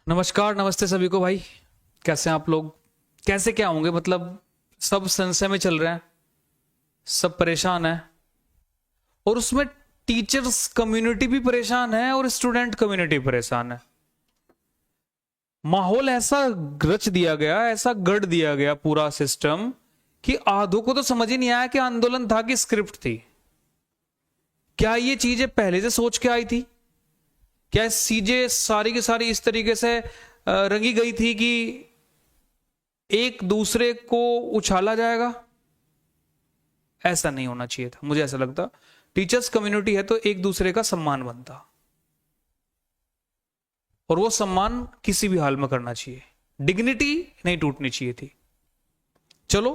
नमस्कार, नमस्ते सभी को भाई। कैसे हैं आप लोग? कैसे क्या होंगे? मतलब सब संशय में चल रहे हैं, सब परेशान है, और उसमें टीचर्स कम्युनिटी भी परेशान है और स्टूडेंट कम्युनिटी परेशान है। माहौल ऐसा रच दिया गया, ऐसा गढ़ दिया गया पूरा सिस्टम कि आधों को तो समझ ही नहीं आया कि आंदोलन था कि स्क्रिप्ट थी। क्या ये चीजें पहले से सोच के आई थी? क्या चीजें सारी की सारी इस तरीके से रंगी गई थी कि एक दूसरे को उछाला जाएगा? ऐसा नहीं होना चाहिए था। मुझे ऐसा लगता टीचर्स कम्युनिटी है तो एक दूसरे का सम्मान बनता, और वो सम्मान किसी भी हाल में करना चाहिए। डिग्निटी नहीं टूटनी चाहिए थी। चलो,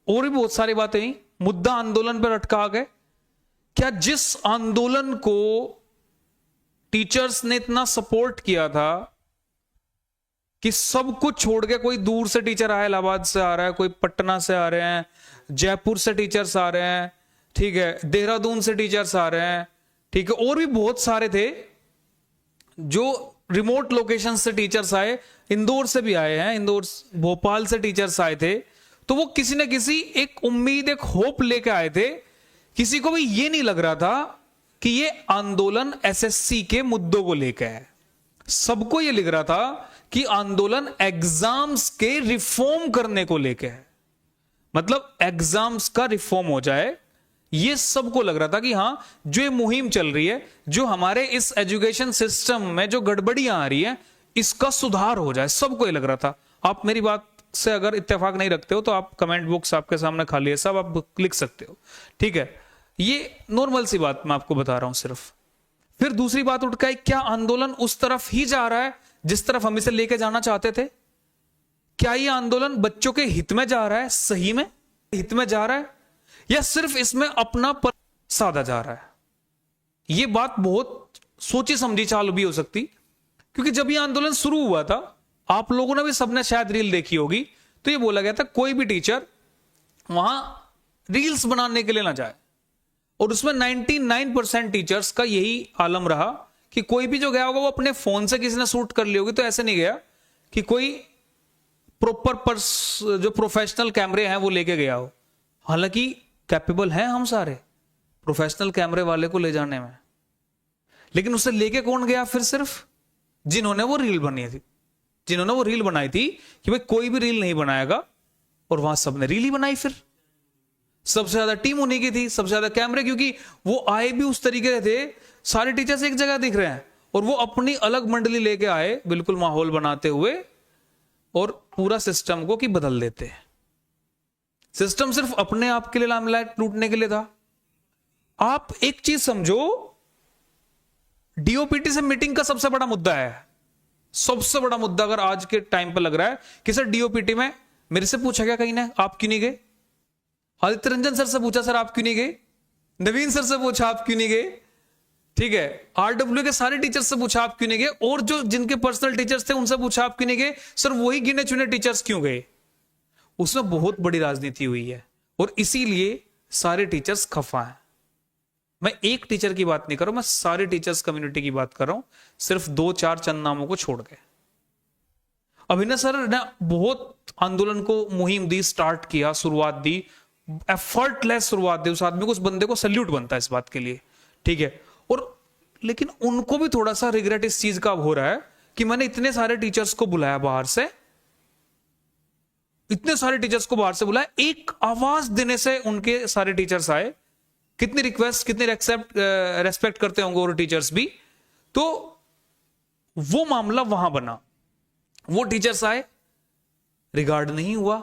और भी बहुत सारी बातें ही। मुद्दा आंदोलन पर अटका गए। क्या जिस आंदोलन को टीचर्स ने इतना सपोर्ट किया था कि सब कुछ छोड़ के, कोई दूर से टीचर आया, इलाहाबाद से आ रहा है, कोई पटना से आ रहे हैं, जयपुर से टीचर्स आ रहे हैं, ठीक है, देहरादून से टीचर्स आ रहे हैं, ठीक है, और भी बहुत सारे थे जो रिमोट लोकेशन से टीचर्स आए, इंदौर से भी आए हैं, इंदौर भोपाल से टीचर्स आए थे। तो वो किसी न किसी एक उम्मीद, एक होप लेके आए थे। किसी को भी ये नहीं लग रहा था कि ये आंदोलन एसएससी के मुद्दों को लेकर है। सबको ये लग रहा था कि आंदोलन एग्जाम्स के रिफॉर्म करने को लेकर है। मतलब एग्जाम्स का रिफॉर्म हो जाए, ये सबको लग रहा था कि हां, जो ये मुहिम चल रही है, जो हमारे इस एजुकेशन सिस्टम में जो गड़बड़ियां आ रही है, इसका सुधार हो जाए। सबको ये लग रहा था। आप मेरी बात से अगर इत्तेफाक नहीं रखते हो तो आप कमेंट बॉक्स आपके सामने खाली है, सब आप लिख सकते हो, ठीक है। ये नॉर्मल सी बात मैं आपको बता रहा हूं सिर्फ। फिर दूसरी बात उठ के, क्या आंदोलन उस तरफ ही जा रहा है जिस तरफ हम इसे लेके जाना चाहते थे? क्या ये आंदोलन बच्चों के हित में जा रहा है, सही में हित में जा रहा है, या सिर्फ इसमें अपना पर साधा जा रहा है? ये बात बहुत सोची समझी चाल भी हो सकती, क्योंकि जब ये आंदोलन शुरू हुआ था, आप लोगों ने भी, सबने शायद रील देखी होगी, तो ये बोला गया था कोई भी टीचर वहां रील्स बनाने के लिए ना जाए। और उसमें 99% टीचर्स का यही आलम रहा कि कोई भी जो गया होगा वो अपने फोन से किसी ने शूट कर ली होगी। तो ऐसे नहीं गया कि कोई प्रॉपर जो प्रोफेशनल कैमरे हैं वो लेके गया हो। हालांकि कैपेबल हैं हम सारे प्रोफेशनल कैमरे वाले को ले जाने में, लेकिन उसे लेके कौन गया? फिर सिर्फ जिन्होंने वो रील बनाई थी, जिन्होंने वो रील बनाई थी कि भाई कोई भी रील नहीं बनाएगा, और वहां सबने रील ही बनाई। फिर सबसे ज्यादा टीम उन्हीं की थी, सबसे ज्यादा कैमरे, क्योंकि वो आए भी उस तरीके से थे, सारे टीचर्स एक जगह दिख रहे हैं, और वो अपनी अलग मंडली लेके आए, बिल्कुल माहौल बनाते हुए, और पूरा सिस्टम को कि बदल देते। सिस्टम सिर्फ अपने आप के लिए लामलाइट लूटने के लिए था। आप एक चीज समझो, डीओपीटी से मीटिंग का सबसे बड़ा मुद्दा है, सबसे बड़ा मुद्दा अगर आज के टाइम पर लग रहा है कि सर डीओपीटी में मेरे से पूछा गया कहीं ना, आप क्यों नहीं गए? आदित्य रंजन सर से पूछा, सर आप क्यों नहीं गए? नवीन सर से पूछा, आप क्यों नहीं गए? ठीक है, आरडब्ल्यू के सारे टीचर्स से पूछा, आप क्यों नहीं गए? और जो जिनके पर्सनल टीचर्स थे उनसे पूछा, आप क्यों नहीं गए? सर वही गिने चुने टीचर्स क्यों गए? उसमें बहुत बड़ी राजनीति हुई है, और इसीलिए सारे टीचर्स खफा हैं। मैं एक टीचर की बात नहीं कर रहा हूं, मैं सारे टीचर्स कम्युनिटी की बात कर रहा हूं, सिर्फ 2-4 चंद नामों को छोड़ के। अभिनव सर ने बहुत आंदोलन को मुहिम दी, स्टार्ट किया, शुरुआत दी, एफर्टलेस शुरुआत दी। उस आदमी को, उस बंदे को सल्यूट बनता है इस बात के लिए, ठीक है। और लेकिन उनको भी थोड़ा सा रिग्रेट इस चीज का हो रहा है कि मैंने इतने सारे टीचर्स को बुलाया बाहर से, इतने सारे टीचर्स को बाहर से बुलाया, एक आवाज देने से उनके सारे टीचर्स आए। कितनी रिक्वेस्ट, कितनी रेस्पेक्ट करते होंगे और टीचर्स भी। तो वो मामला वहां बना, वो टीचर्स आए, रिगार्ड नहीं हुआ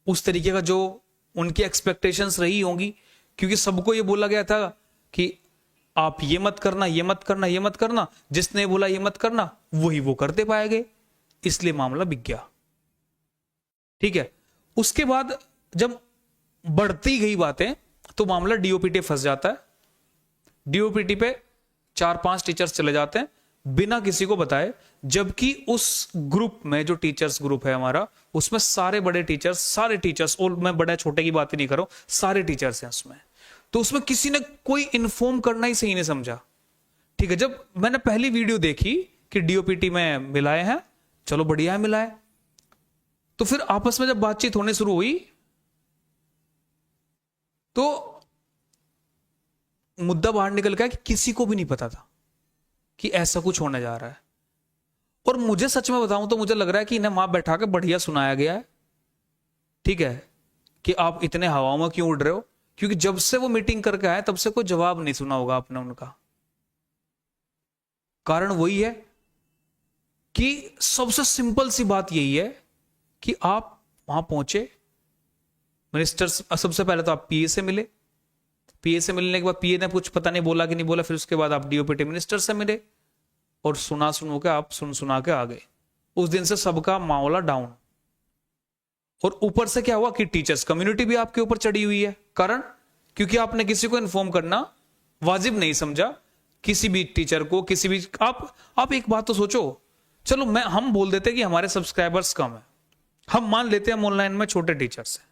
उस तरीके का जो उनकी एक्सपेक्टेशंस रही होंगी, क्योंकि सबको ये बोला गया था कि आप ये मत करना, ये मत करना, ये मत करना। जिसने बोला ये मत करना, वही वो करते पाएंगे, इसलिए मामला बिक गया, ठीक है। उसके बाद जब बढ़ती गई बातें, तो मामला डीओपीटी फंस जाता है। डीओपीटी पे 4-5 टीचर्स चले जाते हैं बिना किसी को बताए, जबकि उस ग्रुप में, जो टीचर्स ग्रुप है हमारा, उसमें सारे बड़े टीचर्स, सारे टीचर्स, और मैं बड़े छोटे की बात ही नहीं कर रहा हूं, सारे टीचर्स हैं उसमें। तो उसमें किसी ने कोई इन्फॉर्म करना ही सही नहीं समझा, ठीक है। जब मैंने पहली वीडियो देखी कि डीओपीटी में मिलाए हैं, चलो बढ़िया है, मिला है। तो फिर आपस में जब बातचीत होने शुरू हुई तो मुद्दा बाहर निकल गया कि किसी को भी नहीं पता था कि ऐसा कुछ होने जा रहा है। और मुझे सच में बताऊं तो मुझे लग रहा है कि इन्हें वहां बैठा के बढ़िया सुनाया गया है, ठीक है, कि आप इतने हवाओं में क्यों उड़ रहे हो, क्योंकि जब से वो मीटिंग करके आए तब से कोई जवाब नहीं सुना होगा आपने उनका। कारण वही है कि सबसे सिंपल सी बात यही है कि आप वहां पहुंचे, मिनिस्टर, सबसे पहले तो आप पीए से मिले, पीए से मिलने के बाद पीए ने कुछ पता नहीं बोला कि नहीं बोला, फिर उसके बाद आप डीओपीटी मिनिस्टर से मिले और सुनो के आप सुना के आ गए। उस दिन से सबका मामला डाउन। और ऊपर से क्या हुआ कि टीचर्स कम्युनिटी भी आपके ऊपर चढ़ी हुई है। कारण क्योंकि आपने किसी को इन्फॉर्म करना वाजिब नहीं समझा, किसी भी टीचर को, किसी भी, आप एक बात तो सोचो, चलो हम बोल देते कि हमारे सब्सक्राइबर्स कम है, हम मान लेते हैं हम ऑनलाइन में छोटे टीचर्स हैं,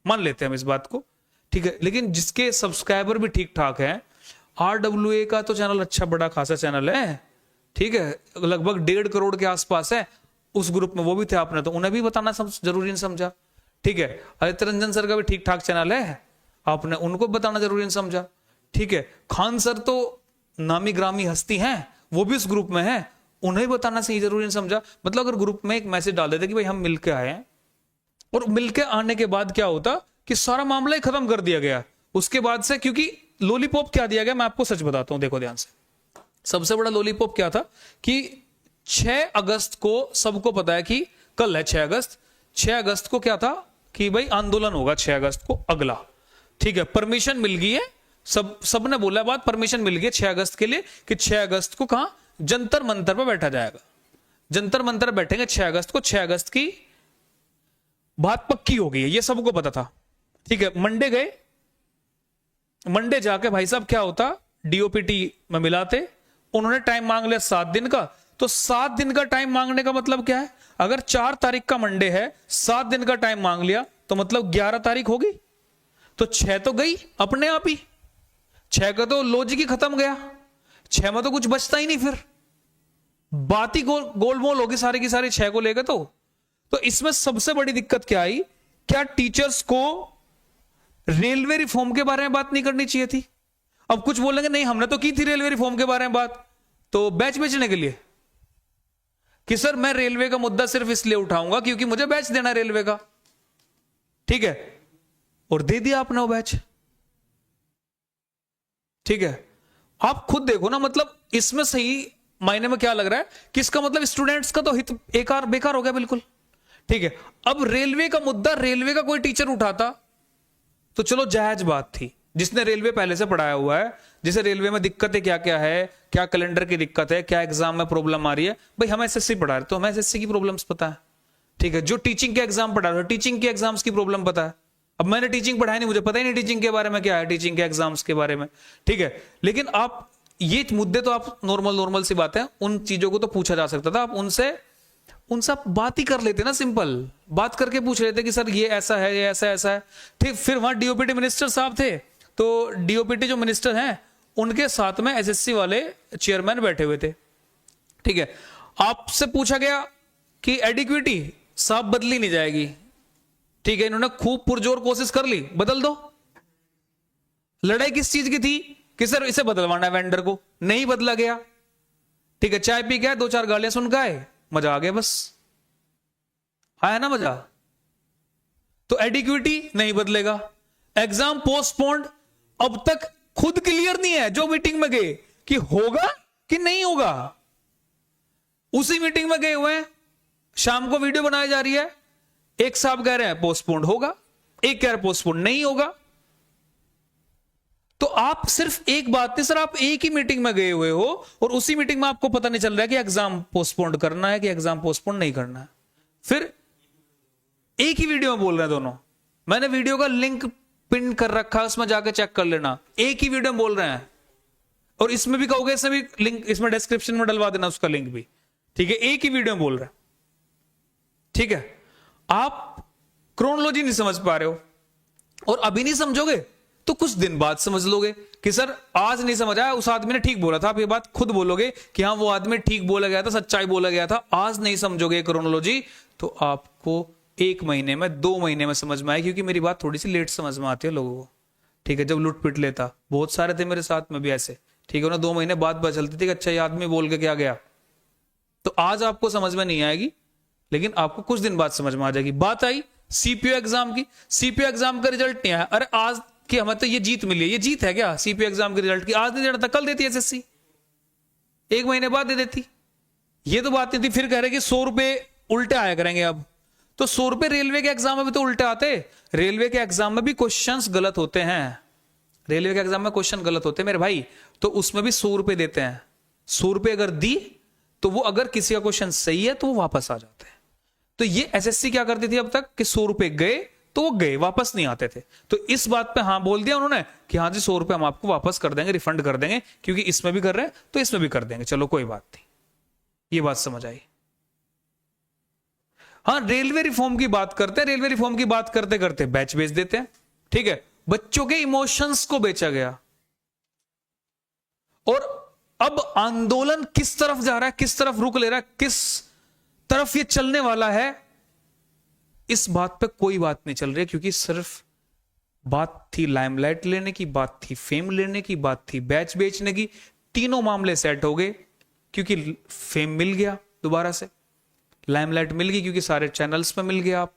मान लेते हैं हम इस बात को, ठीक है, लेकिन जिसके सब्सक्राइबर भी ठीक ठाक है, RWA का तो चैनल अच्छा बड़ा खासा चैनल है, ठीक है, लगभग 1.5 करोड़ के आसपास है, उस ग्रुप में वो भी थे, आपने तो उन्हें भी बताना जरूरी नहीं समझा, ठीक है। आदित्य रंजन सर का भी ठीक ठाक चैनल है, आपने उनको बताना जरूरी नहीं समझा, ठीक है। खान सर तो नामी ग्रामी हस्ती हैं, वो भी उस ग्रुप में है, उन्हें बताना सही जरूरी नहीं समझा। मतलब अगर ग्रुप में एक मैसेज डाल देते कि भाई हम मिलके आए हैं, और मिलके आने के बाद क्या होता कि सारा मामला ही खत्म कर दिया गया। उसके बाद से, क्योंकि लॉलीपॉप क्या दिया गया, मैं आपको सच बताता हूं, देखो ध्यान से। सबसे बड़ा लॉलीपॉप क्या था कि 6 अगस्त को सबको पता है कि कल है 6 अगस्त, 6 अगस्त को क्या था कि भाई आंदोलन होगा 6 अगस्त को अगला, ठीक है, परमिशन मिल गई है, सबने बोला बात, परमिशन मिल गई 6 अगस्त के लिए कि 6 अगस्त को कहां, जंतर मंतर पर बैठा जाएगा, जंतर मंतर बैठेंगे 6 अगस्त को, 6 अगस्त की बात पक्की हो गई है, ये सबको पता था, ठीक है। मंडे गए, मंडे जाके भाई साहब क्या होता, डीओपीटी में मिलाते, उन्होंने टाइम मांग लिया 7 दिन का। तो 7 दिन का टाइम मांगने का मतलब क्या है, अगर 4 तारीख का मंडे है, 7 दिन का टाइम मांग लिया तो मतलब 11 तारीख होगी, तो 6 तो गई अपने आप ही, 6 का तो लॉजिक ही खत्म गया, 6 में तो कुछ बचता ही नहीं, फिर बात ही गोलमोल होगी सारी की सारी 6 को लेकर। तो इसमें सबसे बड़ी दिक्कत क्या आई, क्या टीचर्स को रेलवे रिफॉर्म के बारे में बात नहीं करनी चाहिए थी। अब कुछ बोलेंगे नहीं हमने तो की थी रेलवे रिफॉर्म के बारे में बात, तो बैच बेचने के लिए कि सर मैं रेलवे का मुद्दा सिर्फ इसलिए उठाऊंगा क्योंकि मुझे बैच देना है रेलवे का, ठीक है, और दे दिया आपने वो बैच, ठीक है। आप खुद देखो ना, मतलब इसमें सही मायने में क्या लग रहा है कि इसका मतलब स्टूडेंट्स का तो हित बेकार हो गया बिल्कुल, ठीक है। अब रेलवे का मुद्दा रेलवे का कोई टीचर उठाता तो चलो जायज बात थी, जिसने रेलवे पहले से पढ़ाया हुआ है, जिसे रेलवे में दिक्कतें क्या क्या है, क्या कैलेंडर की दिक्कत है, क्या एग्जाम में प्रॉब्लम आ रही है, भाई हम एसएससी पढ़ा रहे तो हमें एसएससी की प्रॉब्लम्स पता है, ठीक है। जो टीचिंग के एग्जाम पढ़ा रहे टीचिंग के एग्जाम्स की प्रॉब्लम पता है। अब मैंने टीचिंग पढ़ाई नहीं, मुझे पता ही नहीं टीचिंग के बारे में क्या है, टीचिंग के एग्जाम्स के बारे में, ठीक है। लेकिन आप ये मुद्दे तो आप नॉर्मल सी बात है, उन चीजों को तो पूछा जा सकता था, आप उनसे आप बात ही कर लेते ना, सिंपल बात करके पूछ लेते कि सर ये ऐसा है, ये ऐसा है, ठीक। फिर वहां डीओपीटी मिनिस्टर साहब थे, तो डीओपीटी जो मिनिस्टर हैं उनके साथ में एसएससी वाले चेयरमैन बैठे हुए थे, ठीक है। आपसे पूछा गया कि एडिक्विटी साहब बदली नहीं जाएगी, ठीक है, इन्होंने खूब पुरजोर कोशिश कर ली, बदल दो। लड़ाई किस चीज की थी कि सर इसे बदलवाना है वेंडर को, नहीं बदला गया, ठीक है। चाय पी गया, 2-4 गालियां सुन के आए, मजा आ गया, बस आया ना मजा। तो एडिक्विटी नहीं बदलेगा, एग्जाम पोस्टपोन्ड अब तक खुद क्लियर नहीं है जो मीटिंग में गए कि होगा कि नहीं होगा। उसी मीटिंग में गए हुए हैं, शाम को वीडियो बनाई जा रही है, एक साहब कह रहे हैं पोस्टपोन्ड होगा, एक कह रहे हैं पोस्टपोन्ड नहीं होगा। तो आप सिर्फ एक बात नहीं, सर आप एक ही मीटिंग में गए हुए हो और उसी मीटिंग में आपको पता नहीं चल रहा है कि एग्जाम पोस्टपोन्ड करना है कि एग्जाम पोस्टपोन्ड नहीं करना है। फिर एक ही वीडियो में बोल रहे हैं दोनों, मैंने वीडियो का लिंक पिन कर रखा है, उसमें जाकर चेक कर लेना, एक ही वीडियो में बोल रहे हैं। और इसमें भी कहोगे, इसमें भी लिंक, इसमें डिस्क्रिप्शन में डलवा देना उसका लिंक भी, ठीक है। एक ही वीडियो में बोल रहे हैं, ठीक है। आप क्रोनोलॉजी नहीं समझ पा रहे हो, और अभी नहीं समझोगे तो कुछ दिन बाद समझ लोगे कि सर आज नहीं समझ आया, उस आदमी ने ठीक बोला था। आप ये बात खुद बोलोगे कि हाँ वो आदमी ठीक बोला गया था, सच्चाई बोला गया था। आज नहीं समझोगे क्रोनोलॉजी तो आपको 1 महीने में 2 महीने में समझ में आए, क्योंकि मेरी बात थोड़ी सी लेट समझ में आती है लोगों को। ठीक है, जब लुट पिट लेता, बहुत सारे थे मेरे साथ में भी ऐसे। ठीक है ना, 2 महीने बाद पता चलती थी कि अच्छा ये आदमी बोल के क्या गया। तो आज आपको समझ में नहीं आएगी, लेकिन आपको कुछ दिन बाद समझ में आ जाएगी। बात आई सीपीयू एग्जाम की। सीपीयू एग्जाम का रिजल्ट नहीं आया। अरे आज की हमें तो ये जीत मिली है, ये जीत है क्या सीपीयू एग्जाम के रिजल्ट की? आज नहीं देना था, कल देती एसएससी, 1 महीने बाद दे देती। ये तो बात नहीं थी। फिर कह रहे कि 100 रुपए उल्टे आया करेंगे अब। तो 100 रुपए रेलवे के एग्जाम में भी तो उल्टे आते। रेलवे के एग्जाम में भी क्वेश्चंस गलत होते हैं। रेलवे के एग्जाम में क्वेश्चन गलत होते हैं मेरे भाई, तो उसमें भी 100 रुपए देते हैं। 100 रुपए अगर दी तो वो अगर किसी का क्वेश्चन सही है तो वो वापस आ जाते हैं। तो ये एसएससी क्या करती थी अब तक कि 100 रुपए गए तो वो गए, वापस नहीं आते थे। तो इस बात पे हाँ बोल दिया उन्होंने कि हाँ जी 100 रुपए हम आपको वापस कर देंगे, रिफंड कर देंगे, क्योंकि इसमें भी कर रहे हैं तो इसमें भी कर देंगे। चलो कोई बात नहीं, ये बात समझ आई। हाँ, रेलवे रिफॉर्म की बात करते हैं। रेलवे रिफॉर्म की बात करते करते बैच बेच देते हैं। ठीक है, बच्चों के इमोशंस को बेचा गया। और अब आंदोलन किस तरफ जा रहा है, किस तरफ रुख ले रहा है, किस तरफ ये चलने वाला है, इस बात पे कोई बात नहीं चल रही, क्योंकि सिर्फ बात थी लाइमलाइट लेने की, बात थी फेम लेने की, बात थी बैच बेचने की। तीनों मामले सेट हो गए, क्योंकि फेम मिल गया, दोबारा से लाइमलाइट मिल गई, क्योंकि सारे चैनल्स पे मिल गया। आप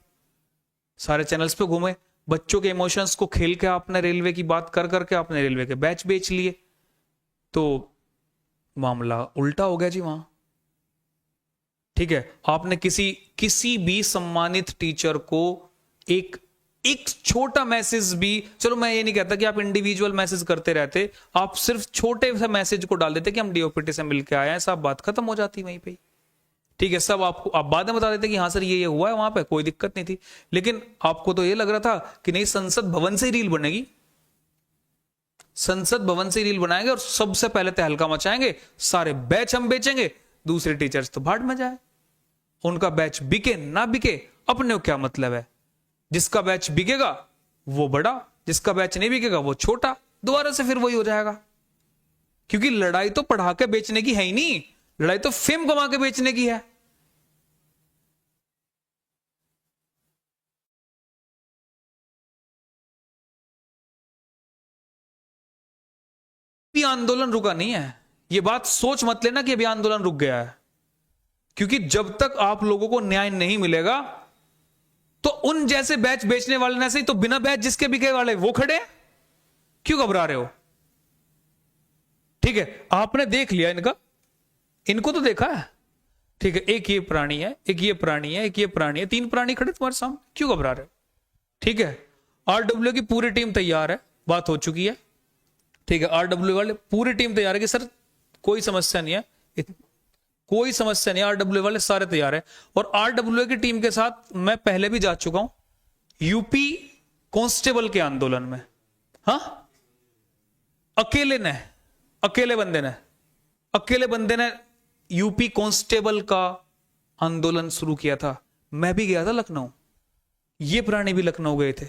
सारे चैनल्स पे घूमे, बच्चों के इमोशंस को खेल के आपने रेलवे की बात कर करके आपने रेलवे के बैच बेच लिए, तो मामला उल्टा हो गया जी वहां। ठीक है, आपने किसी भी सम्मानित टीचर को एक छोटा मैसेज भी, चलो मैं ये नहीं कहता कि आप इंडिविजुअल मैसेज करते रहते, आप सिर्फ छोटे से मैसेज को डाल देते कि हम डीओपीटी से मिलके आए हैं, सब बात खत्म हो जाती वहीं पे। ठीक है, सब आपको आप बाद में बता देते कि हाँ सर ये हुआ है वहां पे, कोई दिक्कत नहीं थी। लेकिन आपको तो ये लग रहा था कि नहीं संसद भवन से ही रील बनेगी, संसद भवन से रील बनाएंगे और सबसे पहले तहलका मचाएंगे, सारे बैच हम बेचेंगे, दूसरे टीचर्स तो भाड़ में जाए। उनका बैच बिके ना बिके अपने को क्या मतलब है। जिसका बैच बिकेगा वो बड़ा, जिसका बैच नहीं बिकेगा वो छोटा, दोबारा से फिर वही हो जाएगा। क्योंकि लड़ाई तो पढ़ा के बेचने की है ही नहीं, लड़ाई तो फेम कमा के बेचने की है। अभी आंदोलन रुका नहीं है, यह बात सोच मत लेना कि अभी आंदोलन रुक गया है। क्योंकि जब तक आप लोगों को न्याय नहीं मिलेगा तो उन जैसे बैच बेचने वाले ने से ही तो बिना बैच जिसके बिके वाले वो खड़े, क्यों घबरा रहे हो। ठीक है, आपने देख लिया इनको तो देखा है। ठीक है, एक ये प्राणी है, एक ये प्राणी है, एक ये प्राणी है, 3 प्राणी खड़े तुम्हारे सामने, क्यों घबरा रहे हो। ठीक है, आरडब्ल्यू की पूरी टीम तैयार है, बात हो चुकी है। ठीक है, आरडब्ल्यू वाले पूरी टीम तैयार है कि सर कोई समस्या नहीं है, कोई समस्या नहीं, आरडब्ल्यू वाले सारे तैयार है। और आरडब्ल्यू की टीम के साथ मैं पहले भी जा चुका हूं यूपी कांस्टेबल के आंदोलन में। हाँ, अकेले बंदे ने यूपी कांस्टेबल का आंदोलन शुरू किया था। मैं भी गया था लखनऊ, ये प्राणी भी लखनऊ गए थे,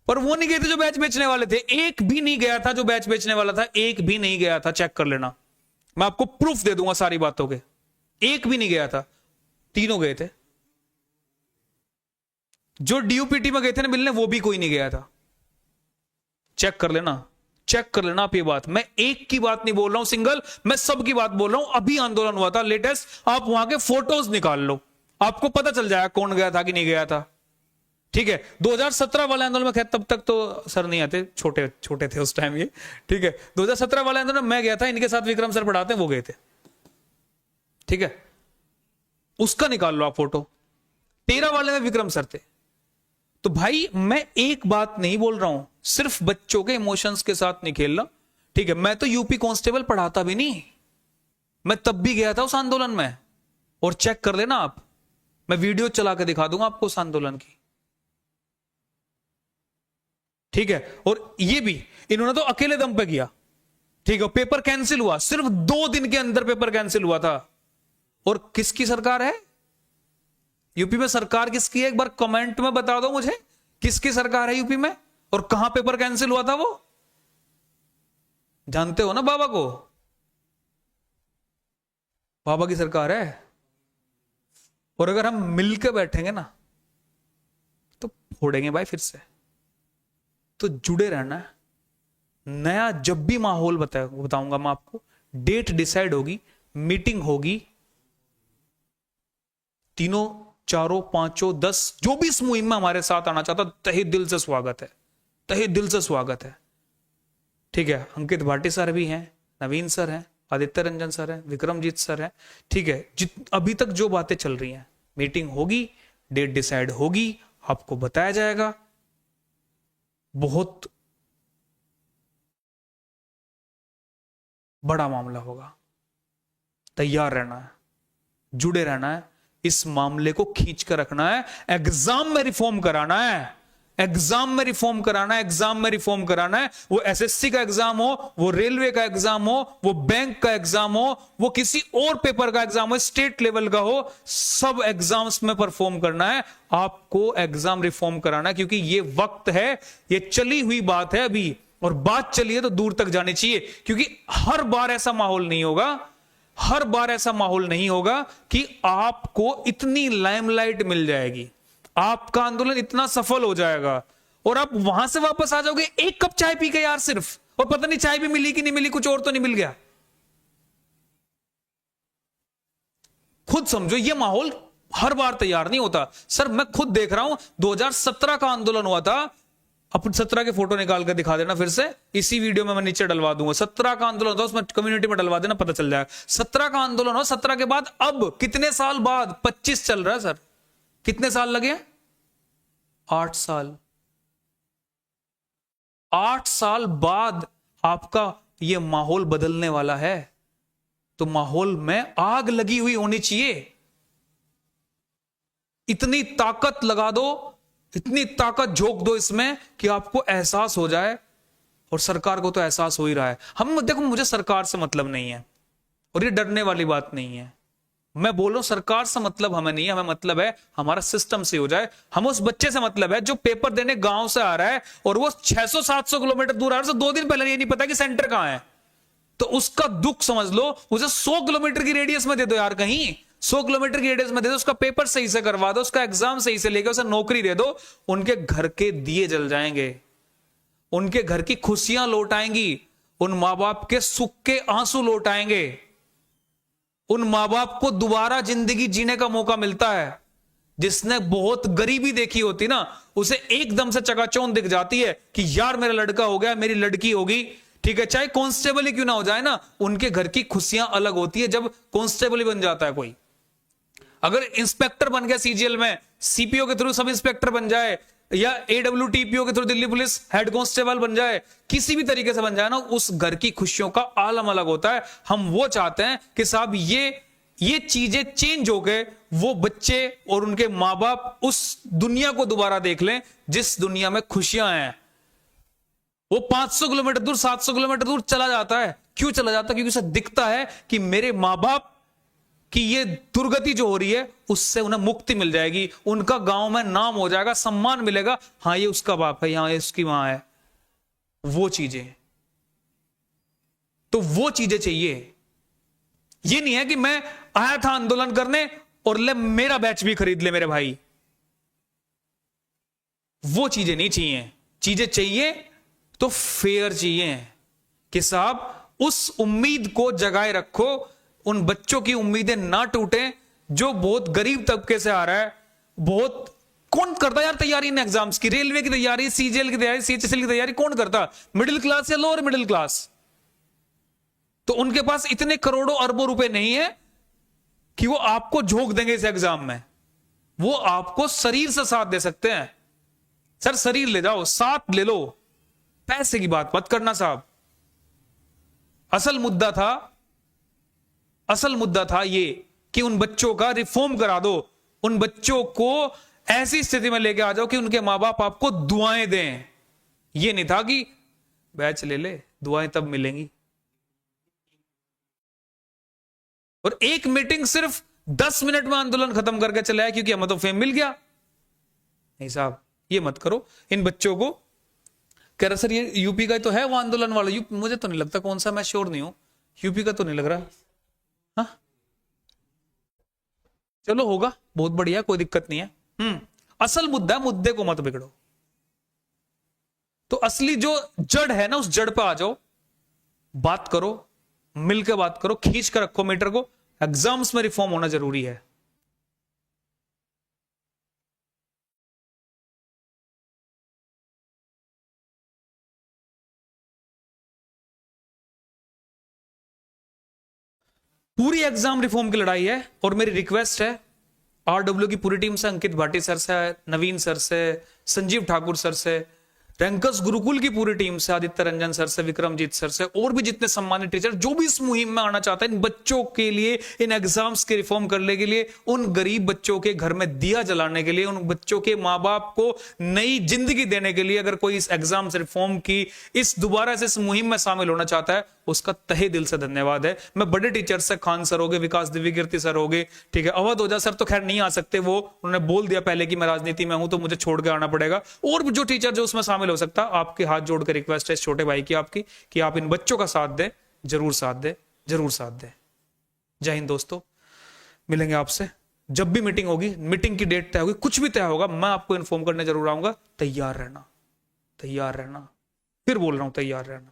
पर वो नहीं गए थे जो बैच बेचने वाले थे। एक भी नहीं गया था जो बैच बेचने वाला था, एक भी नहीं गया था, चेक कर लेना, मैं आपको प्रूफ दे दूंगा सारी बातों के। एक भी नहीं गया था, तीनों गए थे। जो डीयूपीटी में गए थे ना मिलने, वो भी कोई नहीं गया था। चेक कर लेना आप ये बात। मैं एक की बात नहीं बोल रहा हूं सिंगल, मैं सब की बात बोल रहा हूं। अभी आंदोलन हुआ था लेटेस्ट, आप वहां के फोटोज निकाल लो, आपको पता चल जाएगा कौन गया था कि नहीं गया था। ठीक है, 2017 वाले आंदोलन में, खैर तब तक तो सर नहीं आते, छोटे थे उस टाइम ये। ठीक है, 2017 वाले आंदोलन में मैं गया था, इनके साथ विक्रम सर पढ़ाते हैं, वो गए थे। ठीक है, उसका निकाल लो आप फोटो। 13 वाले में विक्रम सर थे। तो भाई मैं एक बात नहीं बोल रहा हूं, सिर्फ बच्चों के इमोशंस के साथ नहीं खेलना। ठीक है, मैं तो यूपी कांस्टेबल पढ़ाता भी नहीं, मैं तब भी गया था उस आंदोलन में, और चेक कर लेना आप, मैं वीडियो चला के दिखा दूंगा आपको उस आंदोलन की। ठीक है, और ये भी इन्होंने तो अकेले दम पे किया। ठीक है, पेपर कैंसिल हुआ, सिर्फ 2 दिन के अंदर पेपर कैंसिल हुआ था। और किसकी सरकार है यूपी में? सरकार किसकी है, एक बार कमेंट में बता दो मुझे, किसकी सरकार है यूपी में और कहां पेपर कैंसिल हुआ था वो जानते हो ना? बाबा को, बाबा की सरकार है। और अगर हम मिलकर बैठेंगे ना तो फोड़ेंगे भाई फिर से। तो जुड़े रहना है। नया जब भी माहौल बताऊंगा मैं आपको, डेट डिसाइड होगी, मीटिंग होगी, तीनों चारों पांचों 10 जो भी इस मुहिम में हमारे साथ आना चाहता, तहे दिल से स्वागत है, तहे दिल से स्वागत है। ठीक है, अंकित भाटी सर भी हैं, नवीन सर हैं, आदित्य रंजन सर हैं, विक्रमजीत सर हैं। ठीक है, अभी तक जो बातें चल रही हैं, मीटिंग होगी, डेट डिसाइड होगी, आपको बताया जाएगा। बहुत बड़ा मामला होगा, तैयार रहना है, जुड़े रहना है, इस मामले को खींच कर रखना है। एग्जाम में रिफॉर्म कराना है, एग्जाम में रिफॉर्म कराना है, एग्जाम में रिफॉर्म कराना है। वो एसएससी का एग्जाम हो, वो रेलवे का एग्जाम हो, वो बैंक का एग्जाम हो, वो किसी और पेपर का एग्जाम हो, स्टेट लेवल का हो, सब एग्जाम्स में परफॉर्म करना है। आपको एग्जाम रिफॉर्म कराना है, क्योंकि ये वक्त है, ये चली हुई बात है अभी, और बात चली है तो दूर तक जानी चाहिए। क्योंकि हर बार ऐसा माहौल नहीं होगा, हर बार ऐसा माहौल नहीं होगा कि आपको इतनी लाइमलाइट मिल जाएगी, आपका आंदोलन इतना सफल हो जाएगा और आप वहां से वापस आ जाओगे एक कप चाय पी के यार सिर्फ, और पता नहीं चाय भी मिली कि नहीं मिली, कुछ और तो नहीं मिल गया। खुद समझो, ये माहौल हर बार तैयार नहीं होता। सर मैं खुद देख रहा हूं, 2017 का आंदोलन हुआ था, अपन 17 के फोटो निकाल कर दिखा देना फिर से, इसी वीडियो में मैं नीचे डलवा दूंगा। 17 का आंदोलन था, उसमें कम्युनिटी में डलवा देना, पता चल जाएगा। 17 का आंदोलन हो, 17 के बाद अब कितने साल बाद, 25 चल रहा है सर, कितने साल लगे? 8 साल। 8 साल बाद आपका यह माहौल बदलने वाला है, तो माहौल में आग लगी हुई होनी चाहिए। इतनी ताकत लगा दो, इतनी ताकत झोंक दो इसमें कि आपको एहसास हो जाए, और सरकार को तो एहसास हो ही रहा है। हम देखो, मुझे सरकार से मतलब नहीं है, और ये डरने वाली बात नहीं है। मैं बोल रहा हूं सरकार से मतलब हमें नहीं है, हमें मतलब है हमारा सिस्टम से हो जाए। हम उस बच्चे से मतलब है जो पेपर देने गांव से आ रहा है और वो 600-700 किलोमीटर दूर आ रहा है, 2 दिन पहले ये नहीं पता कि सेंटर कहां है, तो उसका दुख समझ लो। उसे 100 किलोमीटर की रेडियस में दे दो यार, कहीं 100 किलोमीटर की रेडियस में दे दो, उसका पेपर सही से करवा दो, उसका एग्जाम सही से लेके उसे नौकरी दे दो, उनके घर के दिए जल जाएंगे, उनके घर की खुशियां लौट आएंगी, उन मां बाप के सुख के आंसू लौट आएंगे, उन मां बाप को दोबारा जिंदगी जीने का मौका मिलता है। जिसने बहुत गरीबी देखी होती ना, उसे एकदम से चकाचौंध दिख जाती है कि यार मेरा लड़का हो गया, मेरी लड़की होगी। ठीक है, चाहे कांस्टेबल ही क्यों ना हो जाए ना, उनके घर की खुशियां अलग होती है जब कांस्टेबल ही बन जाता है कोई। अगर इंस्पेक्टर बन गया सीजीएल में, सीपीओ के थ्रू सब इंस्पेक्टर बन जाए, या एडब्ल्यूटीपीओ के through Delhi police head constable बन जाए, किसी भी तरीके से बन जाए ना, उस घर की खुशियों का आलम अलग होता है। हम वो चाहते हैं कि साहब ये चीजें चेंज हो गए, वो बच्चे और उनके मां बाप उस दुनिया को दोबारा देख लें जिस दुनिया में खुशियां हैं। वो 500 किलोमीटर दूर, 700 किलोमीटर दूर चला जाता है। क्यों चला जाता है? क्योंकि उसे दिखता है कि मेरे मां बाप कि ये दुर्गति जो हो रही है उससे उन्हें मुक्ति मिल जाएगी, उनका गांव में नाम हो जाएगा, सम्मान मिलेगा, हाँ ये उसका बाप है, यहां ये उसकी मां है। वो चीजें, तो वो चीजें चाहिए। ये नहीं है कि मैं आया था आंदोलन करने और ले मेरा बैच भी खरीद ले मेरे भाई, वो चीजें नहीं चाहिए। चीजें चाहिए तो फेयर चाहिए कि साहब उस उम्मीद को जगाए रखो, उन बच्चों की उम्मीदें ना टूटे जो बहुत गरीब तबके से आ रहा है। बहुत कौन करता यार तैयारी इन एग्जाम्स की, रेलवे की तैयारी, सीजीएल की तैयारी, सीएचएसएल की तैयारी कौन करता? मिडिल क्लास या लोअर मिडिल क्लास। तो उनके पास इतने करोड़ों अरबों रुपए नहीं है कि वो आपको झोंक देंगे इस एग्जाम में। वो आपको शरीर से साथ दे सकते हैं। सर शरीर ले जाओ, साथ ले लो, पैसे की बात मत करना साहब। असल मुद्दा था ये कि उन बच्चों का रिफॉर्म करा दो, उन बच्चों को ऐसी स्थिति में लेके आ जाओ कि उनके मां बाप आपको दुआएं दें। ये नहीं था कि बैच ले ले, दुआएं तब मिलेंगी। और एक मीटिंग सिर्फ 10 मिनट में आंदोलन खत्म करके चला है क्योंकि हमें तो फेम मिल गया। नहीं साहब, ये मत करो। इन बच्चों को कह रहा सर ये यूपी का तो है वो आंदोलन वाला, मुझे तो नहीं लगता, कौन सा, मैं श्योर नहीं हूं, यूपी का तो नहीं लग रहा। हाँ चलो होगा, बहुत बढ़िया, कोई दिक्कत नहीं है। असल मुद्दा, मुद्दे को मत बिगड़ो। तो असली जो जड़ है ना, उस जड़ पे आ जाओ, बात करो, मिलकर बात करो, खींच कर रखो मीटर को। एग्जाम्स में रिफॉर्म होना जरूरी है। पूरी एग्जाम रिफॉर्म की लड़ाई है, और मेरी रिक्वेस्ट है आरडब्ल्यू की पूरी टीम से, अंकित भाटी सर से, नवीन सर से, संजीव ठाकुर सर से, रैंकर्स गुरुकुल की पूरी टीम से, आदित्य रंजन सर से, विक्रमजीत सर से, और भी जितने सम्मानित टीचर जो भी इस मुहिम में आना चाहते हैं, इन बच्चों के लिए, इन एग्जाम्स के रिफॉर्म करने के लिए, उन गरीब बच्चों के घर में दिया जलाने के लिए, उन बच्चों के माँ बाप को नई जिंदगी देने के लिए, अगर कोई इस एग्जाम्स रिफॉर्म की इस दोबारा से इस मुहिम में शामिल होना चाहता है, उसका तहे दिल से धन्यवाद है। मैं बड़े टीचर से, खान सर हो गए, विकास दिव्यकीर्ति सर हो गए, ठीक है, अवध ओझा सर तो खैर नहीं आ सकते, वो उन्होंने बोल दिया पहले कि मैं राजनीति में हूं तो मुझे छोड़ के आना पड़ेगा। और भी जो टीचर जो उसमें शामिल हो सकता, आपके हाथ जोड़ के रिक्वेस्ट है इस छोटे भाई की आपकी, कि आप इन बच्चों का साथ दें, जरूर साथ दें, जरूर साथ दें। जय हिंद दोस्तों, मिलेंगे आपसे जब भी मीटिंग होगी, मीटिंग की डेट तय होगी, कुछ भी तय होगा, मैं आपको इन्फॉर्म करने जरूर आऊंगा। तैयार रहना, तैयार रहना, फिर बोल रहा हूं, तैयार रहना।